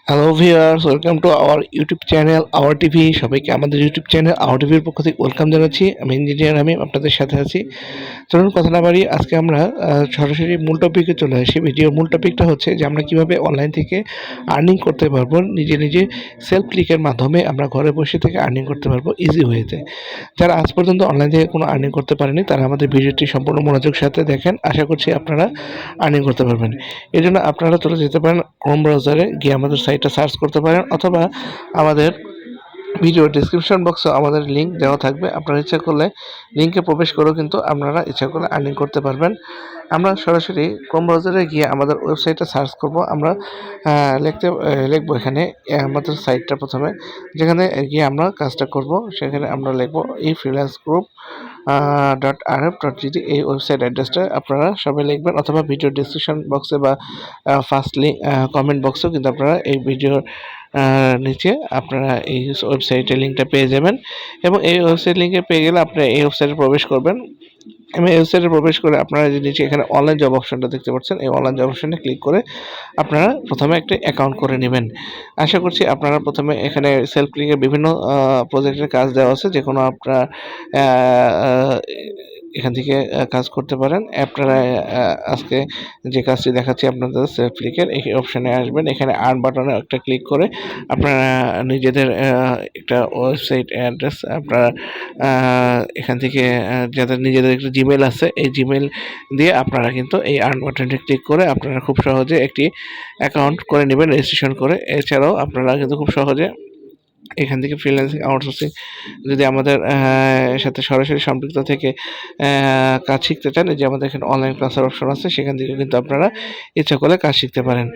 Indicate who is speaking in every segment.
Speaker 1: Hello viewers, welcome to our YouTube channel hour TV. সবাইকে আমাদের YouTube channel hour টিভির পক্ষ থেকে ওয়েলকাম জানাচ্ছি। আমি ইঞ্জিনিয়ার আমি আপনাদের সাথে আছি। চলুন কথা না বাড়িয়ে আজকে আমরা সরাসরি মূল টপিকে চলে আসি। ভিডিওর মূল টপিকটা হচ্ছে যে আমরা কিভাবে অনলাইন থেকে আর্নিং করতে পারবো, নিজে নিজে সেলফ ক্লিকের মাধ্যমে আমরা ঘরে বসে থেকে আর্নিং করতে পারবো ইজি ওয়েতে। যারা আজ পর্যন্ত অনলাইন থেকে কোনো আর্নিং করতে পারেনি তারা আমাদের ভিডিওটি সম্পূর্ণ মনোযোগ সাথে দেখেন। আশা করছি আপনারা আর্নিং করতে পারবেন। এই জন্য আপনারা চলে যেতে পারেন ক্রোম ব্রাউজারে গিয়ে আমাদের সাইটটা সার্চ করতে পারেন, অথবা আমাদের ভিডিও ডিসক্রিপশন বক্সে আমাদের লিঙ্ক দেওয়া থাকবে। আপনারা ইচ্ছা করলে লিঙ্কে প্রবেশ করেও কিন্তু আপনারা ইচ্ছা করলে আর্নিং করতে পারবেন। আমরা সরাসরি ক্রোম ব্রাউজারে গিয়ে আমাদের ওয়েবসাইটটা সার্চ করব। আমরা লিখবো এখানে আমাদের সাইটটা প্রথমে, যেখানে গিয়ে আমরা কাজটা করব সেখানে আমরা লিখবো এই ফ্রিল্যান্স গ্রুপ .rf.gd। এই ওয়েবসাইট অ্যাড্রেসটা আপনারা সবাই লিখবেন, অথবা ভিডিও ডিসক্রিপশন বক্সে বা ফার্স্ট লিঙ্ক কমেন্ট বক্সেও কিন্তু আপনারা এই ভিডিওর নিচে আপনারা এই ওয়েবসাইটের লিঙ্কটা পেয়ে যাবেন। এবং এই ওয়েবসাইট লিঙ্কে পেয়ে গেলে আপনারা এই ওয়েবসাইটে প্রবেশ করবেন এবং এই ওয়েবসাইটে প্রবেশ করে আপনারা যে নিচে এখানে অনলাইন জব অপশনটা দেখতে পাচ্ছেন, এই অনলাইন জব অপশনে ক্লিক করে আপনারা প্রথমে একটা অ্যাকাউন্ট করে নেবেন। আশা করছি আপনারা প্রথমে এখানে সেলফ ক্লিকের বিভিন্ন প্রজেক্টের কাজ দেওয়া আছে, যে কোনো আপনারা এখান থেকে কাজ করতে পারেন। আপনারা আজকে যে কাজটি দেখাচ্ছি আপনাদের সেলফ ক্লিকের, এই অপশানে আসবেন। এখানে আর্ন বাটনে একটা ক্লিক করে আপনারা নিজেদের একটা ওয়েবসাইট অ্যাড্রেস আপনারা এখান থেকে যাদের নিজেদের একটা জিমেল আছে, এই জিমেল দিয়ে আপনারা কিন্তু এই আর্ন বাটনটি ক্লিক করে আপনারা খুব সহজে একটি অ্যাকাউন্ট করে নেবেন রেজিস্ট্রেশন করে। এছাড়াও আপনারা কিন্তু খুব সহজে এখান থেকে ফ্রিল্যান্সিং আউটসোর্সিং যদি আমাদের সাথে সরাসরি সম্পৃক্ত থেকে কাজ শিখতে চান, যে আমাদের এখানে অনলাইন ক্লাসের অপশন আছে, সেখান থেকে কিন্তু আপনারা ইচ্ছা করলে কাজ শিখতে পারেন।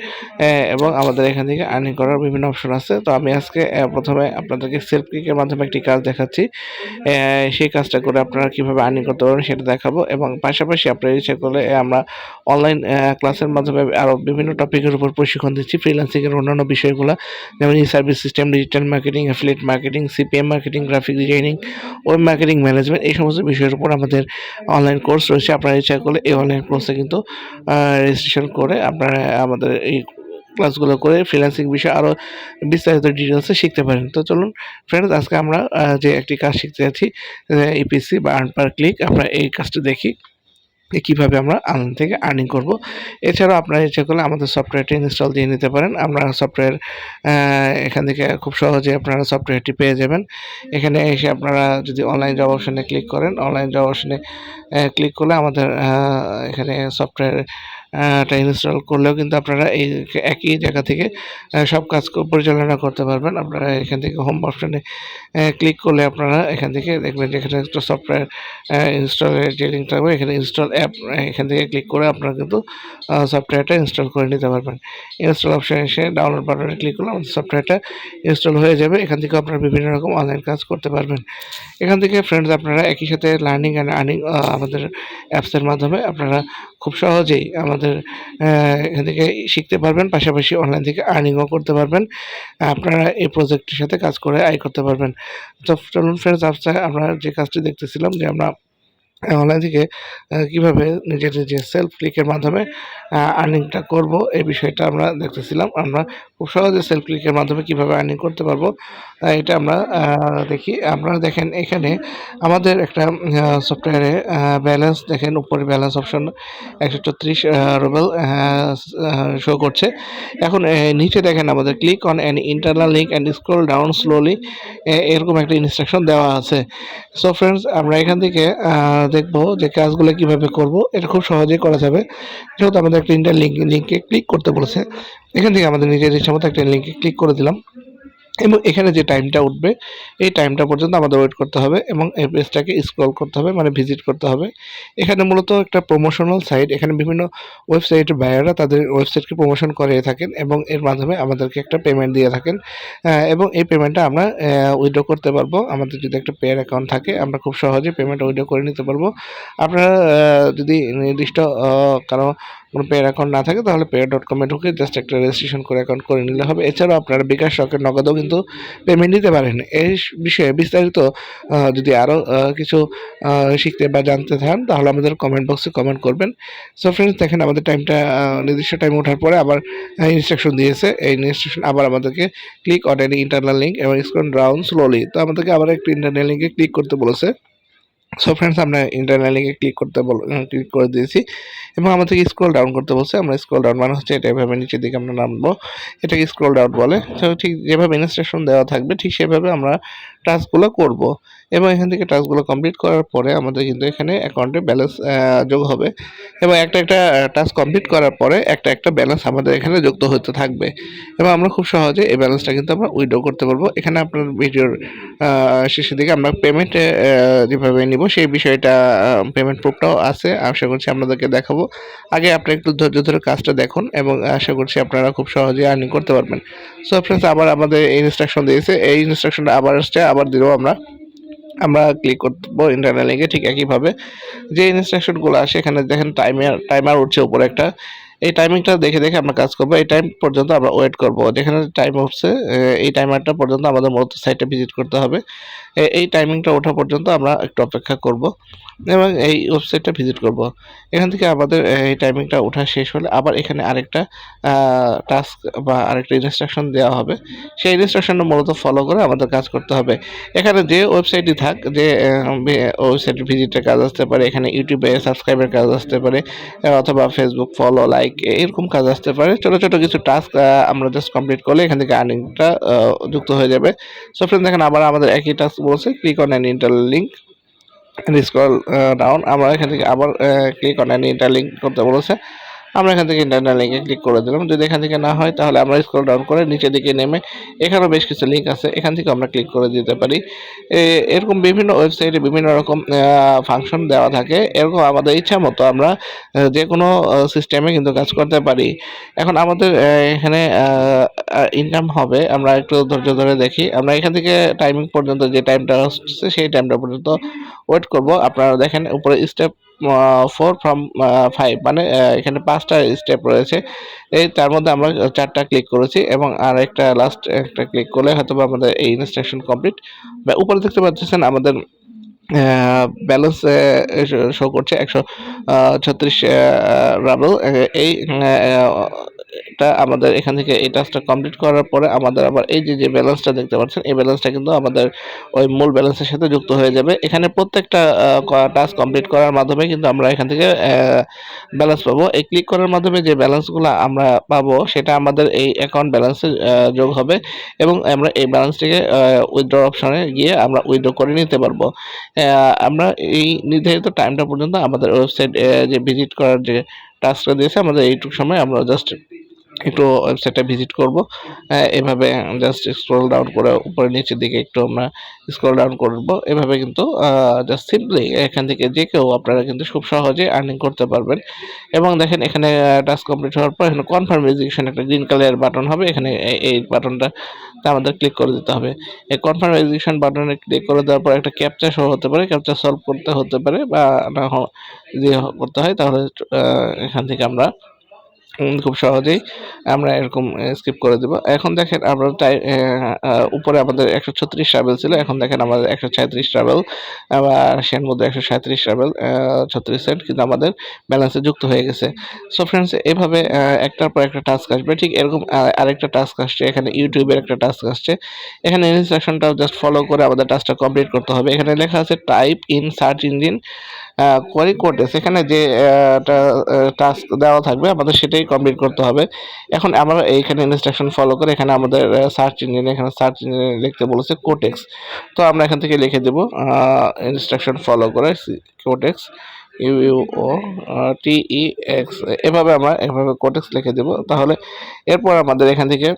Speaker 1: এবং আমাদের এখান থেকে আর্নিং করার বিভিন্ন অপশন আছে। তো আমি আজকে প্রথমে আপনাদেরকে সেলফ ক্লিকের মাধ্যমে একটি কাজ দেখাচ্ছি। সেই কাজটা করে আপনারা কীভাবে আর্নিং করতে পারবেন সেটা দেখাবো, এবং পাশাপাশি আপনারা ইচ্ছা করলে আমরা অনলাইন ক্লাসের মাধ্যমে আরও বিভিন্ন টপিকের উপর প্রশিক্ষণ দিচ্ছি, ফ্রিল্যান্সিংয়ের অন্যান্য বিষয়গুলো, যেমন e service system, digital marketing, affiliate marketing, CPM marketing, graphic designing, web marketing management, এই সমস্ত বিষয়ের উপর আমাদের অনলাইন কোর্স রয়েছে। আপনারা ইচ্ছা করলে এই অনলাইন কোর্সে কিন্তু রেজিস্ট্রেশন করে আপনারা আমাদের এই ক্লাসগুলো করে ফ্রিল্যান্সিং বিষয়ে আরও বিস্তারিত ডিটেলসে শিখতে পারেন। তো চলুন ফ্রেন্ডস, আজকে আমরা যে একটি কাজ শিখতে যাচ্ছি, ইপিসি বা আর্ন পার ক্লিক, আমরা এই কাজটি দেখি কীভাবে আমরা অনলাইন থেকে আর্নিং করব। এছাড়াও আপনারা ইচ্ছা করলে আমাদের সফটওয়্যারটি ইনস্টল দিয়ে নিতে পারেন। আমরা সফটওয়্যার এখান থেকে খুব সহজে আপনারা সফটওয়্যারটি পেয়ে যাবেন। এখানে এসে আপনারা যদি অনলাইন জব অপশনে ক্লিক করেন, অনলাইন জব অপশনে ক্লিক করলে আমাদের এখানে সফটওয়্যার টা ইনস্টল করলেও কিন্তু আপনারা এই একই জায়গা থেকে সব কাজ পরিচালনা করতে পারবেন। আপনারা এখান থেকে হোম অপশনে ক্লিক করলে আপনারা এখান থেকে দেখবেন যে এখানে একটা সফটওয়্যার ইনস্টলের যে লিঙ্ক থাকবে, এখানে ইনস্টল অ্যাপ, এখান থেকে ক্লিক করে আপনারা কিন্তু সফটওয়্যারটা ইনস্টল করে নিতে পারবেন। ইনস্টল অপশনে এসে ডাউনলোড বাটনে ক্লিক করলে আমাদের সফটওয়্যারটা ইনস্টল হয়ে যাবে। এখান থেকে আপনারা বিভিন্ন রকম অনলাইন কাজ করতে পারবেন। এখান থেকে ফ্রেন্ডস আপনারা একই সাথে লার্নিং অ্যান্ড আর্নিং আমাদের অ্যাপসের মাধ্যমে আপনারা খুব সহজেই আমাদের এখান থেকে শিখতে পারবেন, পাশাপাশি অনলাইন থেকে আর্নিংও করতে পারবেন। আপনারা এই প্রজেক্টের সাথে কাজ করে আয় করতে পারবেন। তো চলুন ফ্রেন্ডস, আমরা যে কাজটি দেখতেছিলাম যে আমরা অনলাইন থেকে কীভাবে নিজের সেলফ ক্লিকের মাধ্যমে আর্নিংটা করব, এই বিষয়টা আমরা দেখতেছিলাম। আমরা খুব সহজে সেলফ ক্লিকের মাধ্যমে কীভাবে আর্নিং করতে পারবো এটা আমরা দেখি। আপনারা দেখেন এখানে আমাদের একটা সফটওয়্যারে ব্যালেন্স দেখেন, উপরে ব্যালেন্স অপশন 134 রুবেল শো করছে। এখন নিচে দেখেন আমাদের click on an internal link and scroll down slowly, এরকম একটা ইনস্ট্রাকশন দেওয়া আছে। সো ফ্রেন্ডস, আমরা এখান থেকে দেখবো যে কাজগুলো কিভাবে করব। এটা খুব সহজেই করা যাবে, যেহেতু আমাদের একটা লিঙ্কে ক্লিক করতে বলেছে। এখান থেকে আমাদের নিজের ইচ্ছা মতো একটা লিঙ্কে ক্লিক করে দিলাম, এবং এখানে যে টাইমটা উঠবে এই টাইমটা পর্যন্ত আমাদের ওয়েট করতে হবে, এবং এই পেজটাকে স্ক্রল করতে হবে, মানে ভিজিট করতে হবে। এখানে মূলত একটা প্রমোশনাল সাইট, এখানে বিভিন্ন ওয়েবসাইটের বায়াররা তাদের ওয়েবসাইটকে প্রমোশন করে থাকেন, এবং এর মাধ্যমে আমাদেরকে একটা পেমেন্ট দিয়ে থাকেন, এবং এই পেমেন্টটা আমরা উইথড্র করতে পারবো। আমাদের যদি একটা পেয়ার অ্যাকাউন্ট থাকে আমরা খুব সহজে পেমেন্ট উইথড্র করে নিতে পারবো। আপনারা যদি নির্দিষ্ট কারো কোনো পেড অ্যাকাউন্ট না থাকে তাহলে pay.com-এ ঢুকে জাস্ট একটা রেজিস্ট্রেশন করে অ্যাকাউন্ট করে নিলে হবে। এছাড়াও আপনারা বিকাশ, রকেট, নগদেও কিন্তু পেমেন্ট দিতে পারেন। এই বিষয়ে বিস্তারিত যদি আরও কিছু শিখতে বা জানতে চান তাহলে আমাদের কমেন্ট বক্সে কমেন্ট করবেন। সো ফ্রেন্ডস, দেখেন আমাদের টাইমটা নির্দিষ্ট টাইম ওঠার পরে আবার ইনস্ট্রাকশন দিয়েছে। এই ইনস্ট্রাকশন আবার আমাদেরকে click on any internal link এবং স্ক্রল ডাউন স্লোলি, তো আমাদেরকে আবার একটু ইন্টারনাল লিঙ্কে ক্লিক করতে বলেছে। সো ফ্রেন্ডস, আমরা ইন্টারনাল লিঙ্কে ক্লিক করে দিয়েছি এবং আমাদেরকে স্ক্রল ডাউন করতে বলছে। আমরা স্ক্রল ডাউন মানে হচ্ছে এটা এভাবে নিচের দিকে আমরা নামবো, এটাকে স্ক্রল ডাউন বলে। তো ঠিক যেভাবে ইনস্ট্রাকশন দেওয়া থাকবে ঠিক সেভাবে আমরা টাস্কগুলো করব এবং এখান থেকে টাস্কগুলো কমপ্লিট করার পরে আমাদের কিন্তু এখানে অ্যাকাউন্টে ব্যালেন্স যোগ হবে এবং একটা টাস্ক কমপ্লিট করার পরে একটা ব্যালেন্স আমাদের এখানে যুক্ত হতে থাকবে এবং আমরা খুব সহজে এই ব্যালেন্সটা কিন্তু আমরা উইথড্র করতে পারবো। এখানে আপনার ভিডিওর শেষের দিকে আমরা পেমেন্ট যেভাবে নিব সেই বিষয়টা, পেমেন্ট প্রুফটাও আছে, আশা করছি আপনাদেরকে দেখাবো। আগে আপনারা একটু ধৈর্য ধরে কাজটা দেখুন এবং আশা করছি আপনারা খুব সহজে আর্নিং করতে পারবেন। সো ফ্রেন্ডস, আবার আমাদের এই ইনস্ট্রাকশন দিয়েছে, এই ইনস্ট্রাকশনটা আবার আসছে, আবার দিব আমরা ক্লিক করবো ইন্টারনাল লিঙ্কে ঠিক একইভাবে। যে ইনস্ট্রাকশনগুলো আসে এখানে দেখেন টাইমার উঠছে উপরে একটা, এই টাইমিংটা দেখে দেখে আমরা কাজ করবো। এই টাইম পর্যন্ত আমরা ওয়েট করব, যেখানে টাইম উঠছে এই টাইমারটা পর্যন্ত আমাদের মূলত সাইটে ভিজিট করতে হবে। এই টাইমিংটা ওঠা পর্যন্ত আমরা একটু অপেক্ষা করব এবং এই ওয়েবসাইটটা ভিজিট করব। এখান থেকে আমাদের এই টাইমিংটা ওঠা শেষ হলে আবার এখানে আরেকটা টাস্ক বা আরেকটা ইনস্ট্রাকশন দেওয়া হবে। সেই ইনস্ট্রাকশনটা মূলত ফলো করে আমাদের কাজ করতে হবে। এখানে যে ওয়েবসাইটই থাক, যে ওয়েবসাইটের ভিজিটের কাজ আসতে পারে, এখানে ইউটিউবে সাবস্ক্রাইবের কাজ আসতে পারে, অথবা ফেসবুক ফলো, লাইক, এরকম কাজ আসতে পারে। ছোটো ছোটো কিছু টাস্ক আমরা জাস্ট কমপ্লিট করলে এখান থেকে আর্নিংটা যুক্ত হয়ে যাবে। সো ফ্রেন্ড, দেখেন আবার আমাদের একই টাস্ক বলছে, click on an internal link and scroll down. আমরা এখান থেকে আবার click on an internal link করতে বলেছে, আমরা এখান থেকে ইন্টারনাল লিঙ্কে ক্লিক করে দিলাম। যদি এখান থেকে না হয় তাহলে আমরা স্ক্রল ডাউন করে নিচের দিকে নেমে এখানেও বেশ কিছু লিঙ্ক আছে, এখান থেকে আমরা ক্লিক করে দিতে পারি। এরকম বিভিন্ন ওয়েবসাইটে বিভিন্ন রকম ফাংশন দেওয়া থাকে, এরকম আমাদের ইচ্ছা মতো আমরা যে কোনো সিস্টেমে কিন্তু কাজ করতে পারি। এখন আমাদের এখানে ইনকাম হবে, আমরা একটু ধৈর্য ধরে দেখি। আমরা এখান থেকে টাইমিং পর্যন্ত যে টাইমটা আসছে সেই টাইমটা পর্যন্ত ওয়েট করব। আপনারা দেখেন উপরে স্টেপ 4 from 5, মানে এখানে 5টা স্টেপ রয়েছে। তার মধ্যে আমরা 4টা ক্লিক করেছি এবং আর একটা লাস্ট একটা ক্লিক করলে হয়তো আমাদের এই ইনস্ট্রাকশন কমপ্লিট। উপরে দেখতে পাচ্ছেন আমাদের ব্যালেন্স শো করছে 136 রাবেল। এই এটা আমাদের এখান থেকে এই টাস্কটা কমপ্লিট করার পরে আমাদের আবার এই যে ব্যালেন্সটা দেখতে পাচ্ছেন, এই ব্যালেন্সটা কিন্তু আমাদের ওই মূল ব্যালেন্সের সাথে যুক্ত হয়ে যাবে। এখানে প্রত্যেকটা টাস্ক কমপ্লিট করার মাধ্যমে কিন্তু আমরা এখান থেকে ব্যালেন্স পাবো। এই ক্লিক করার মাধ্যমে যে ব্যালেন্সগুলো আমরা পাবো সেটা আমাদের এই অ্যাকাউন্ট ব্যালেন্সে যোগ হবে এবং আমরা এই ব্যালেন্সটিকে উইথড্র অপশনে গিয়ে আমরা উইথড্র করে নিতে পারবো। আমরা এই নির্ধারিত টাইমটা পর্যন্ত আমাদের ওয়েবসাইট যে ভিজিট করার যে টাস্কটা দিয়েছে, আমাদের এইটুকু সময় আমরা জাস্ট একটু ওয়েবসাইটটা ভিজিট করব। এভাবে জাস্ট স্ক্রল ডাউন করে উপরে নিচের দিকে একটু আমরা স্ক্রল ডাউন করব। এভাবে কিন্তু জাস্ট সিম্পলি এখান থেকে যে কেউ আপনারা কিন্তু খুব সহজে আর্নিং করতে পারবেন। এবং দেখেন এখানে টাস্ক কমপ্লিট হওয়ার পর এখানে কনফার্ম রেজিস্ট্রেশন একটা গ্রিন কালারের বাটন হবে, এখানে এই বাটনটা আমাদের ক্লিক করে দিতে হবে। এই কনফার্ম রেজিস্ট্রেশন বাটনে ক্লিক করে দেওয়ার পর একটা ক্যাপচা শো হতে পারে, ক্যাপচা সলভ করতে হতে পারে বা না যদি করতে হয় তাহলে এখান থেকে আমরা খুব সহজেই আমরা এরকম স্কিপ করে দেব। এখন দেখেন আমরা উপরে আমাদের 136 ট্রাভেল ছিল, এখন দেখেন আমাদের 136 ট্রাভেল, আবার সের মধ্যে 137 ট্রাভেল 36 সেন্ট কিন্তু আমাদের ব্যালেন্সে যুক্ত হয়ে গেছে। সো ফ্রেন্ডস, এভাবে একটার পর একটা টাস্ক আসবে। ঠিক এরকম আরেকটা টাস্ক আসছে, এখানে ইউটিউবের একটা টাস্ক আসছে। এখানে ইনস্ট্রাকশনটাও জাস্ট ফলো করে আমাদের টাস্কটা কমপ্লিট করতে হবে। এখানে লেখা আছে type in search engine query কোডে, সেখানে যে টাস্ক দেওয়া থাকবে আমাদের সেটাই কমপ্লিট করতে হবে। এখন আমরা এইখানে ইনস্ট্রাকশন ফলো করে এখানে আমাদের সার্চ ইঞ্জিনে লিখতে বলেছে কোটেক্স, তো আমরা এখান থেকে লিখে দেব ইনস্ট্রাকশন ফলো করে কোটেক্স UUOTEX, এভাবে আমরা কোটেক্স লিখে দেব। তাহলে এরপর আমাদের এখান থেকে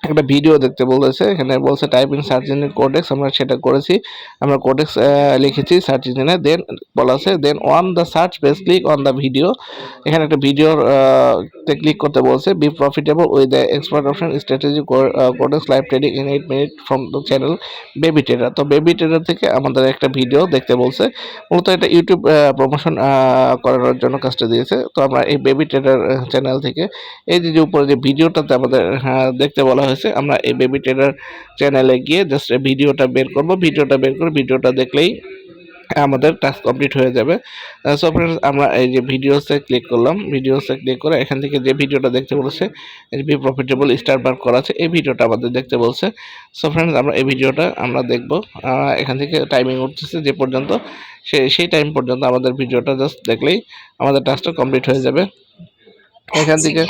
Speaker 1: একটা ভিডিও দেখতে বলেছে, এখানে বলছে type in search engine codex, আমরা সেটা করেছি, আমরা কোডেক্স লিখেছি সার্চ ইঞ্জিনে। দেন বলা আছে then on the search page click on the video, এখানে একটা ভিডিওর তে ক্লিক করতে বলছে। Be profitable with the expert option strategy codex live trading in 8 minute from the channel baby trader. তো বেবি ট্রেডার থেকে আমাদের একটা ভিডিও দেখতে বলছে, মূলত এটা ইউটিউব প্রমোশন করানোর জন্য কাজটা দিয়েছে। তো আমরা এই বেবি ট্রেডার চ্যানেল থেকে এই যে উপরে যে ভিডিওটাতে আমাদের দেখতে বলা হয়েছে, আমরা এই বেবি ট্রেডার চ্যানেলে গিয়ে জাস্ট ভিডিওটা বের করব, ভিডিওটা বের করে ভিডিওটা দেখলেই আমাদের টাস্ক কমপ্লিট হয়ে যাবে। সো ফ্রেন্ডস, আমরা এই যে ভিডিওসে ক্লিক করলাম, ভিডিওসে ক্লিক করে এখান থেকে যে ভিডিওটা দেখতে বলেছে বি প্রফিটেবল স্টার বার করা আছে, এই ভিডিওটা আমাদের দেখতে বলছে। সো ফ্রেন্ডস, আমরা এই ভিডিওটা আমরা দেখব। এখান থেকে টাইমিং উঠতেছে যে পর্যন্ত, সেই টাইম পর্যন্ত আমাদের ভিডিওটা জাস্ট দেখলেই আমাদের টাস্কটা কমপ্লিট হয়ে যাবে। এখান থেকে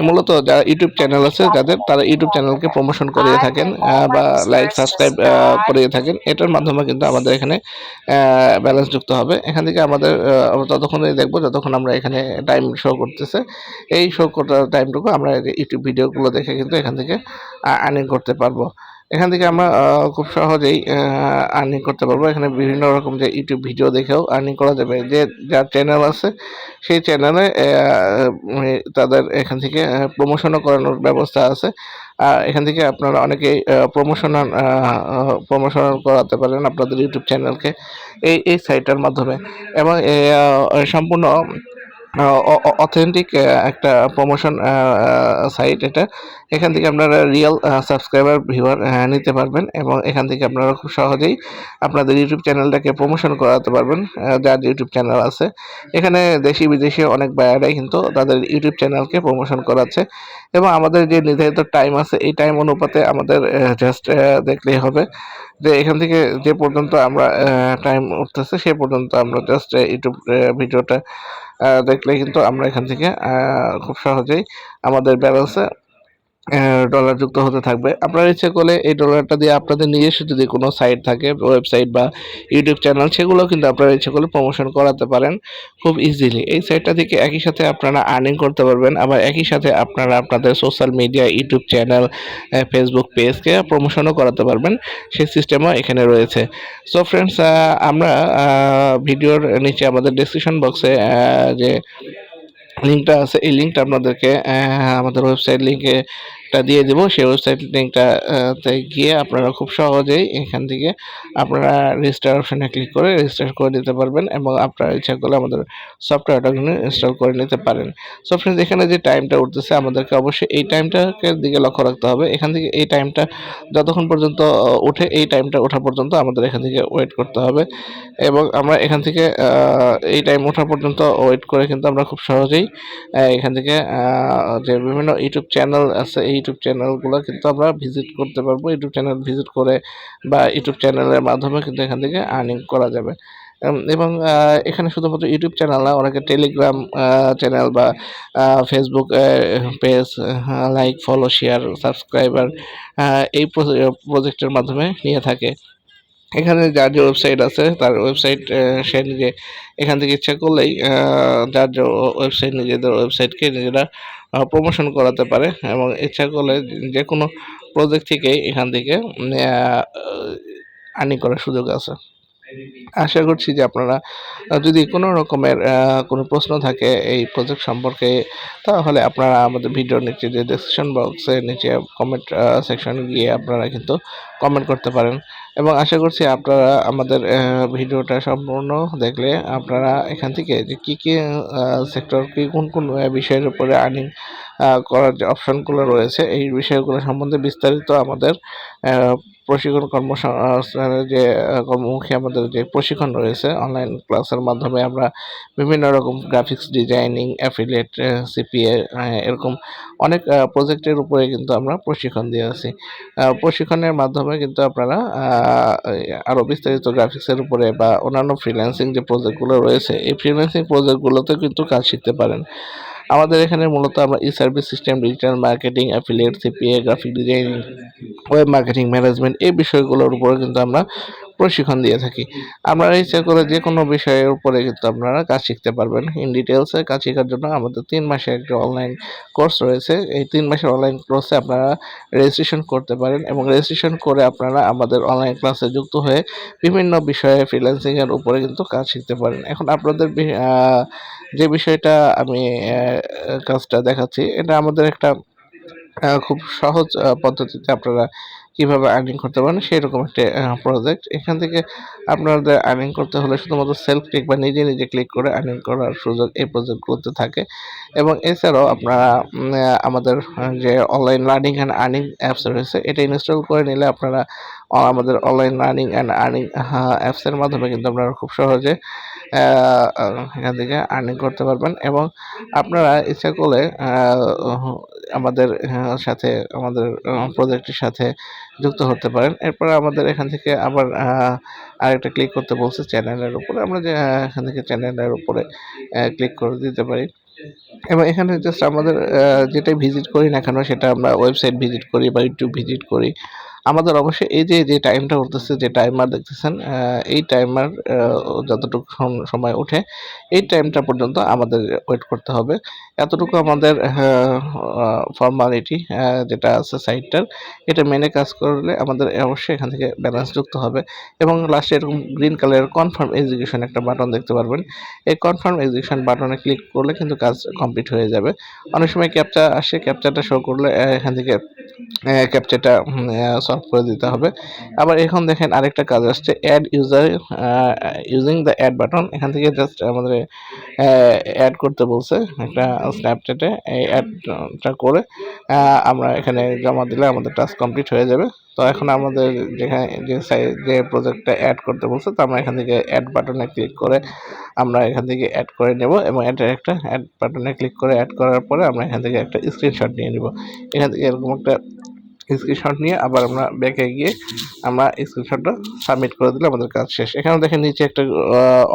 Speaker 1: মূলত যারা ইউটিউব চ্যানেল আছে যাদের, তারা ইউটিউব চ্যানেলকে প্রমোশন করিয়ে থাকেন বা লাইক সাবস্ক্রাইব করিয়ে থাকেন, এটার মাধ্যমে কিন্তু আমাদের এখানে ব্যালেন্স যুক্ত হবে। এখান থেকে আমাদের ততক্ষণই দেখবো যতক্ষণ আমরা এখানে টাইম শো করতেছে, এই শো করার টাইমটুকু আমরা ইউটিউব ভিডিওগুলো দেখে কিন্তু এখান থেকে আর্নিং করতে পারবো। এখান থেকে আমরা খুব সহজেই আর্নিং করতে পারবো। এখানে বিভিন্ন রকম যে ইউটিউব ভিডিও দেখেও আর্নিং করা যাবে। যে যার চ্যানেল আছে সেই চ্যানেলে তাদের এখান থেকে প্রমোশনও করানোর ব্যবস্থা আছে। এখান থেকে আপনারা অনেকেই প্রমোশন করাতে পারেন আপনাদের ইউটিউব চ্যানেলকে এই সাইটের মাধ্যমে, এবং সম্পূর্ণ অথেন্টিক একটা প্রমোশন সাইট এটা। এখান থেকে আপনারা রিয়েল সাবস্ক্রাইবার ভিউয়ার নিতে পারবেন, এবং এখান থেকে আপনারা খুব সহজেই আপনাদের ইউটিউব চ্যানেলটাকে প্রমোশন করাতে পারবেন। যার ইউটিউব চ্যানেল আছে, এখানে দেশি বিদেশি অনেক বায়ারাই কিন্তু তাদের ইউটিউব চ্যানেলকে প্রমোশন করাচ্ছে, এবং আমাদের যে নির্ধারিত টাইম আছে এই টাইম অনুপাতে আমাদের জাস্ট দেখলেই হবে যে এখান থেকে যে পর্যন্ত আমরা টাইম উঠতেছে সে পর্যন্ত আমরা জাস্ট ইউটিউব ভিডিওটা দেখলে কিন্তু আমরা এখান থেকে খুব সহজেই আমাদের ব্যালেন্সে ডলার যুক্ত হতে থাকবে। আপনার ইচ্ছে করলে এই ডলারটা দিয়ে আপনাদের নিজস্ব যদি কোনো সাইট থাকে, ওয়েবসাইট বা ইউটিউব চ্যানেল, সেগুলো কিন্তু আপনারা ইচ্ছে করলে প্রমোশন করাতে পারেন খুব ইজিলি। এই সাইটটা থেকে একই সাথে আপনারা আর্নিং করতে পারবেন, আবার একই সাথে আপনারা আপনাদের social media, YouTube channel, Facebook পেজকে প্রমোশনও করাতে পারবেন, সেই সিস্টেমও এখানে রয়েছে। সো ফ্রেন্ডস, আমরা ভিডিওর নিচে আমাদের ডেসক্রিপশন বক্সে যে লিঙ্কটা আছে এই লিঙ্কটা আপনাদেরকে আমাদের ওয়েবসাইট লিঙ্কে দিয়ে দেবো। সেই ওয়েবসাইট লিঙ্কটা তে গিয়ে আপনারা খুব সহজেই এখান থেকে আপনারা রেজিস্টার অপশনে ক্লিক করে রেজিস্টার করে নিতে পারবেন, এবং আপনারা ইচ্ছা করলে আমাদের সফটওয়্যারটা কিন্তু ইনস্টল করে নিতে পারেন। সো ফ্রেন্ডস, এখানে যে টাইমটা উঠতেছে আমাদেরকে অবশ্যই এই টাইমটাকে দিকে লক্ষ্য রাখতে হবে। এখান থেকে এই টাইমটা যতক্ষণ পর্যন্ত ওঠে, এই টাইমটা ওঠা পর্যন্ত আমাদের এখান থেকে ওয়েট করতে হবে, এবং আমরা এখান থেকে এই টাইম ওঠা পর্যন্ত ওয়েট করে কিন্তু আমরা খুব সহজেই এখান থেকে যে বিভিন্ন ইউটিউব চ্যানেল আছে এই ইউটিউব চ্যানেলগুলো কিন্তু আমরা ভিজিট করতে পারবো। ইউটিউব চ্যানেল ভিজিট করে বা ইউটিউব চ্যানেলের মাধ্যমে কিন্তু এখান থেকে আর্নিং করা যাবে। এবং এখানে শুধুমাত্র ইউটিউব চ্যানেল না, অনেকে টেলিগ্রাম চ্যানেল বা Facebook page like, follow, share, subscriber এই প্রজেক্টের মাধ্যমে নিয়ে থাকে। এখানে যার যে ওয়েবসাইট আছে তার ওয়েবসাইট সে নিজে এখান থেকে ইচ্ছা করলেই যার যে ওয়েবসাইট, নিজেদের ওয়েবসাইটকে নিজেরা প্রমোশন করাতে পারে, এবং ইচ্ছা করলে যে কোনো প্রজেক্ট থেকেই এখান থেকে আর্নিং করার সুযোগ আছে। আশা করছি যে আপনারা যদি কোনো রকমের কোনো প্রশ্ন থাকে এই প্রজেক্ট সম্পর্কে, তাহলে আপনারা আমাদের ভিডিওর নিচে যে ডেসক্রিপশন বক্সের নিচে কমেন্ট সেকশনে গিয়ে আপনারা কিন্তু কমেন্ট করতে পারেন, এবং আশা করছি আপনারা আমাদের ভিডিওটা সম্পূর্ণ দেখলে আপনারা এখান থেকে যে কী কী সেক্টর, কি কোন কোন বিষয়ের উপরে আর্নিং করার যে অপশনগুলো রয়েছে এই বিষয়গুলো সম্বন্ধে বিস্তারিত আমাদের প্রশিক্ষণ কর্মসংস্থানের যে কর্মমুখী আমাদের যে প্রশিক্ষণ রয়েছে অনলাইন ক্লাসের মাধ্যমে আমরা বিভিন্ন রকম গ্রাফিক্স ডিজাইনিং, অ্যাফিলিয়েট, সিপিএ, এরকম অনেক প্রজেক্টের উপরে কিন্তু আমরা প্রশিক্ষণ দিয়ে আছি। প্রশিক্ষণের মাধ্যমে কিন্তু আপনারা আরও বিস্তারিত গ্রাফিক্সের উপরে বা অন্যান্য ফ্রিল্যান্সিং যে প্রজেক্টগুলো রয়েছে এই ফ্রিল্যান্সিং প্রজেক্টগুলোতে কিন্তু কাজ শিখতে পারেন। আমাদের এখানে মূলত আমরা e service system, digital marketing, affiliate, CPA, graphic designing, web marketing management এই বিষয়গুলোর উপরে কিন্তু আমরা প্রশিক্ষণ দিয়ে থাকি। আপনারা ইচ্ছা করে যে কোনো বিষয়ের উপরে কিন্তু আপনারা কাজ শিখতে পারবেন। ইন ডিটেলসে কাজ শেখার জন্য আমাদের 3 মাসের একটা অনলাইন কোর্স রয়েছে। এই 3 মাসের অনলাইন কোর্সে আপনারা রেজিস্ট্রেশন করতে পারেন এবং রেজিস্ট্রেশন করে আপনারা আমাদের অনলাইন ক্লাসে যুক্ত হয়ে বিভিন্ন বিষয়ে ফ্রিল্যান্সিং এর উপরে কিন্তু কাজ শিখতে পারেন। এখন আপনাদের যে বিষয়টা আমি কাজটা দেখাচ্ছি, এটা আমাদের একটা খুব সহজ পদ্ধতিতে আপনারা কিভাবে আর্নিং করতে পারেন সেরকম একটা প্রজেক্ট। এখান থেকে আপনাদের আর্নিং করতে হলে শুধুমাত্র সেলফ ক্লিক বা নিজে নিজে ক্লিক করে আর্নিং করার সুযোগ এই প্রজেক্টগুলোতে থাকে। এবং এছাড়াও আপনারা আমাদের যে online learning and earning apps রয়েছে এটা ইনস্টল করে নিলে আপনারা আমাদের অনলাইন লার্নিং অ্যান্ড আর্নিং অ্যাপসের মাধ্যমে কিন্তু আপনারা খুব সহজে এখান থেকে আর্নিং করতে পারবেন এবং আপনারা ইচ্ছা করলে আমাদের সাথে আমাদের প্রজেক্টের সাথে যুক্ত হতে পারেন। এরপর আমাদের এখান থেকে আবার আরেকটা ক্লিক করতে বলছে চ্যানেলের উপরে। আমরা যে এখান থেকে চ্যানেলের উপরে ক্লিক করে দিতে পারি এবং এখানে জাস্ট আমাদের যেটাই ভিজিট করি না কেন সেটা আমরা ওয়েবসাইট ভিজিট করি বা ইউটিউব ভিজিট করি। আমাদের অবশ্যই এই যে টাইমটা উঠতেছে, যে টাইমার দেখতেছেন, এই টাইমার যতটুকু সময় ওঠে এই টাইমটা পর্যন্ত আমাদের ওয়েট করতে হবে। এতটুকু আমাদের ফর্মালিটি যেটা আছে সাইটটার, এটা মেনে কাজ করলে আমাদের অবশ্যই এখান থেকে ব্যালেন্স যুক্ত হবে এবং লাস্টে এরকম গ্রিন কালারের কনফার্ম এক্সিকিউশন একটা বাটন দেখতে পারবেন। এই কনফার্ম এক্সিকিউশন বাটনে ক্লিক করলে কিন্তু কাজ কমপ্লিট হয়ে যাবে। অনেক সময় ক্যাপচা আসে, ক্যাপচাটা শো করলে এখান থেকে ক্যাপচাটা সলভ করে দিতে হবে। আবার এখন দেখেন আরেকটা কাজ আসছে, add user using the add button. এখান থেকে জাস্ট আমাদের অ্যাড করতে বলছে একটা স্ন্যাপচ্যাটে। এই অ্যাডটা করে আমরা এখানে জমা দিলে আমাদের টাস্ক কমপ্লিট হয়ে যাবে। তো এখন আমাদের যেখানে যে প্রজেক্টটা অ্যাড করতে বলছে তো আমরা এখান থেকে অ্যাড বাটনে ক্লিক করে আমরা এখান থেকে অ্যাড করে নেব এবং একটা অ্যাড বাটনে ক্লিক করে অ্যাড করার পরে আমরা এখান থেকে একটা স্ক্রিনশট নিয়ে নিব। এখান থেকে এরকম একটা স্ক্রিনশট নিয়ে আবার আমরা ব্যাকে গিয়ে আমরা স্ক্রিনশটটা সাবমিট করে দিলে আমাদের কাজ শেষ। এখানে দেখেন নিচে একটা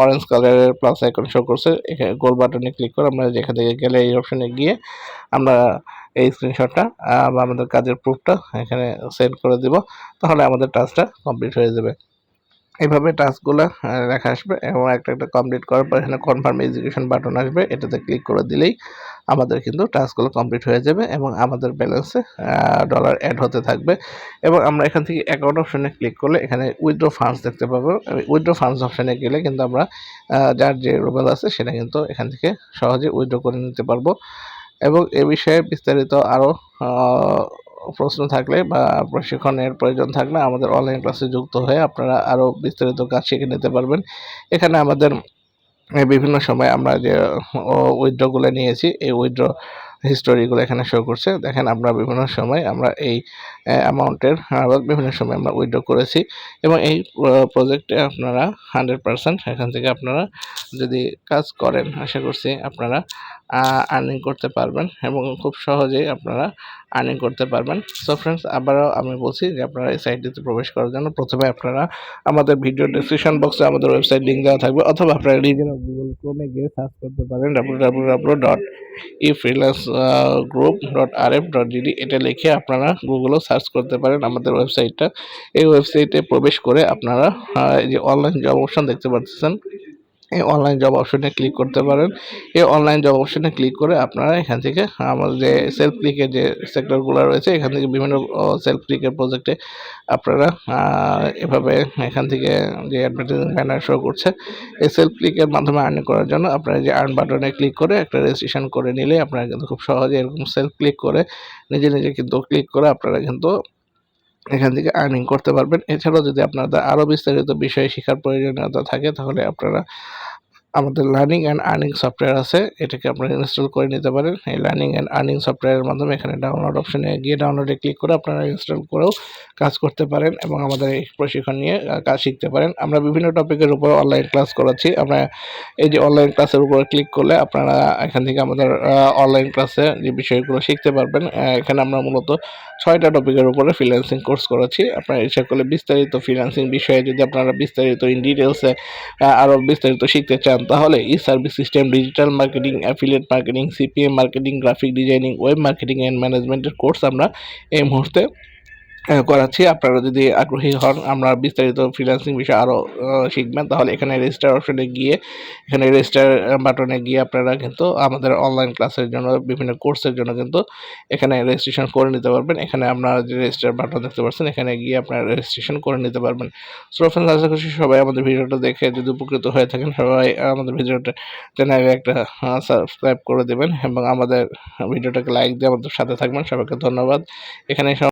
Speaker 1: অরেঞ্জ কালারের প্লাস আইকন শো করছে, এখানে গোল বাটনে ক্লিক করে আমরা যেখান থেকে গেলে এই অপশনে গিয়ে আমরা এই স্ক্রিনশটটা বা আমাদের কাজের প্রুফটা এখানে সেন্ড করে দিব, তাহলে আমাদের টাস্কটা কমপ্লিট হয়ে যাবে। এভাবে টাস্কগুলো লেখা আসবে এবং একটা কমপ্লিট করার পর এখানে কনফার্ম এক্সিকিউশন বাটন আসবে, এটাতে ক্লিক করে দিলেই আমাদের কিন্তু টাস্কগুলো কমপ্লিট হয়ে যাবে এবং আমাদের ব্যালেন্সে ডলার অ্যাড হতে থাকবে। এবং আমরা এখান থেকে অ্যাকাউন্ট অপশনে ক্লিক করলে এখানে উইথড্র ফান্ডস দেখতে পাবো। উইথড্র ফান্ডস অপশনে গেলে কিন্তু আমরা যার যে রুবেল আছে সেটা কিন্তু এখান থেকে সহজে উইথড্র করে নিতে পারবো। এবং এ বিষয়ে বিস্তারিত আরও প্রশ্ন থাকলে বা প্রশিক্ষণের প্রয়োজন থাকলে আমাদের অনলাইন ক্লাসে যুক্ত হয়ে আপনারা আরও বিস্তারিত কাজ শিখে নিতে পারবেন। এখানে আমাদের বিভিন্ন সময় আমরা যে উইথড্রগুলো নিয়েছি এই উইথড্র হিস্টোরিগুলো এখানে শো করছে। দেখেন আমরা বিভিন্ন সময় আমরা এই অ্যামাউন্টের বিভিন্ন সময় আমরা উইথড্র করেছি এবং এই প্রজেক্টে আপনারা 100% এখান থেকে আপনারা যদি কাজ করেন আশা করছি আপনারা আর্নিং করতে পারবেন এবং খুব সহজেই আপনারা আর্নিং করতে পারবেন। সো ফ্রেন্ডস, আবারও আমি বলছি যে আপনারা এই সাইটটিতে প্রবেশ করার জন্য প্রথমে আপনারা আমাদের ভিডিও ডেসক্রিপশন বক্সে আমাদের ওয়েবসাইট লিঙ্ক দেওয়া থাকবে অথবা আপনারা নিজেরা গুগল ক্রোমে গিয়ে সার্চ করতে পারেন www.efreelancegroup.rf.gd। এটা লিখে আপনারা গুগলেও সার্চ করতে পারেন আমাদের ওয়েবসাইটটা। এই ওয়েবসাইটে প্রবেশ করে আপনারা এই যে অনলাইন জব অপশন দেখতে পাচ্ছেন, এই অনলাইন জব অপশনে ক্লিক করতে পারেন। এই অনলাইন জব অপশনে ক্লিক করে আপনারা এখান থেকে আমাদের যে সেলফ ক্লিকের যে সেক্টরগুলো রয়েছে এখান থেকে বিভিন্ন সেলফ ক্লিকের প্রজেক্টে আপনারা এভাবে এখান থেকে যে অ্যাডভার্টাইজিং ব্যানার শো করছে এই সেলফ ক্লিকের মাধ্যমে আর্নিং করার জন্য আপনারা যে আর্ন বাটনে ক্লিক করে একটা রেজিস্ট্রেশন করে নিলে আপনারা কিন্তু খুব সহজে এরকম সেলফ ক্লিক করে নিজে নিজে কিন্তু ক্লিক করে আপনারা কিন্তু এখান থেকে আর্নিং করতে পারবেন। এছাড়াও যদি আপনাদের আরও বিস্তারিত বিষয় শেখার প্রয়োজনীয়তা থাকে তাহলে আপনারা আমাদের লার্নিং অ্যান্ড আর্নিং সফটওয়্যার আছে, এটাকে আপনারা ইনস্টল করে নিতে পারেন। এই লার্নিং অ্যান্ড আর্নিং সফটওয়্যারের মাধ্যমে এখানে ডাউনলোড অপশনে গিয়ে ডাউনলোডে ক্লিক করে আপনারা ইনস্টল করেও কাজ করতে পারেন এবং আমাদের এই প্রশিক্ষণ নিয়ে কাজ শিখতে পারেন। আমরা বিভিন্ন টপিকের উপর অনলাইন ক্লাস করাচ্ছি। আমরা এই যে অনলাইন ক্লাসের উপরে ক্লিক করলে আপনারা এখান থেকে আমাদের অনলাইন ক্লাসে যে বিষয়গুলো শিখতে পারবেন। এখানে আমরা মূলত 6টা টপিকের উপরে ফ্রিল্যান্সিং কোর্স করাচ্ছি। আপনারা ইচ্ছা করলে বিস্তারিত ফ্রিল্যান্সিং বিষয়ে যদি আপনারা বিস্তারিত ইন ডিটেলসে আরও বিস্তারিত শিখতে চান তাহলে e service system, digital marketing, affiliate marketing, CPM marketing, graphic designing, web marketing and ম্যানেজমেন্টের কোর্স আমরা এই মুহূর্তে করাচ্ছি। আপনারা যদি আগ্রহী হন, আমরা বিস্তারিত ফ্রিল্যান্সিং বিষয়ে আরও শিখবেন, তাহলে এখানে রেজিস্টার অপশনে গিয়ে, এখানে রেজিস্টার বাটনে গিয়ে আপনারা কিন্তু আমাদের অনলাইন ক্লাসের জন্য, বিভিন্ন কোর্সের জন্য কিন্তু এখানে রেজিস্ট্রেশন করে নিতে পারবেন। এখানে আপনারা যে রেজিস্টার বাটন দেখতে পাচ্ছেন, এখানে গিয়ে আপনারা রেজিস্ট্রেশন করে নিতে পারবেন। সো ফ্রেন্ডস, আশা করছি সবাই আমাদের ভিডিওটা দেখে যদি উপকৃত হয়ে থাকেন, সবাই আমাদের ভিডিওটা চ্যানেলে একটা সাবস্ক্রাইব করে দেবেন এবং আমাদের ভিডিওটাকে লাইক দিয়ে আমাদের সাথে থাকবেন। সবাইকে ধন্যবাদ। এখানে